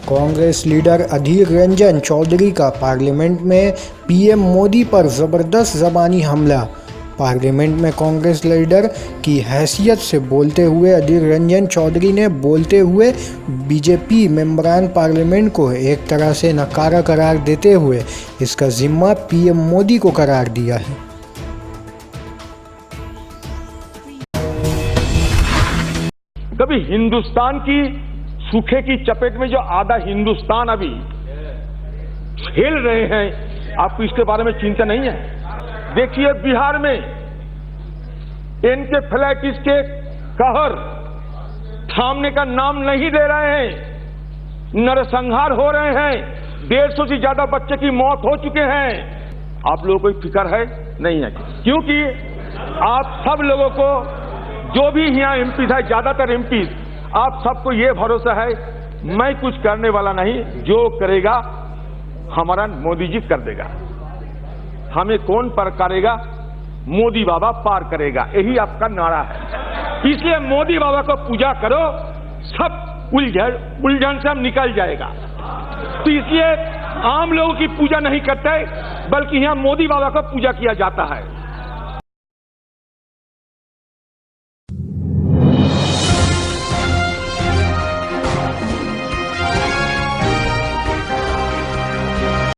Congress leader Adhir Ranjan Chaudhary का parliament में PM Modi पर ज़बरदस्त ज़बानी हमला। पार्लियामेंट में कांग्रेस लीडर की हैसियत से बोलते हुए अधीर रंजन चौधरी ने बोलते हुए बीजेपी मेंबरान पार्लियामेंट को एक तरह से नकारा करार देते हुए इसका जिम्मा पीएम मोदी को करार दिया है। कभी हिंदुस्तान की सूखे की चपेट में जो आधा हिंदुस्तान अभी खेल रहे हैं, आपको इसके बारे में चिंता नहीं है? देखिए बिहार में एनकेफेलाइटिस के कहर थामने का नाम नहीं ले रहे हैं, नरसंहार हो रहे हैं, 150 से ज्यादा बच्चे की मौत हो चुके हैं। आप लोगों को फिक्र है? नहीं है, क्योंकि आप सब लोगों को, जो भी यहाँ एमपी था, ज्यादातर एमपी, आप सबको ये भरोसा है मैं कुछ करने वाला नहीं, जो करेगा हमारा मोदी जी कर देगा। हमें कौन पार करेगा? मोदी बाबा पार करेगा, यही आपका नारा है। इसलिए मोदी बाबा को पूजा करो, सब उलझन से हम निकल जाएगा। तो इसलिए आम लोगों की पूजा नहीं करते, बल्कि यहाँ मोदी बाबा का पूजा किया जाता है।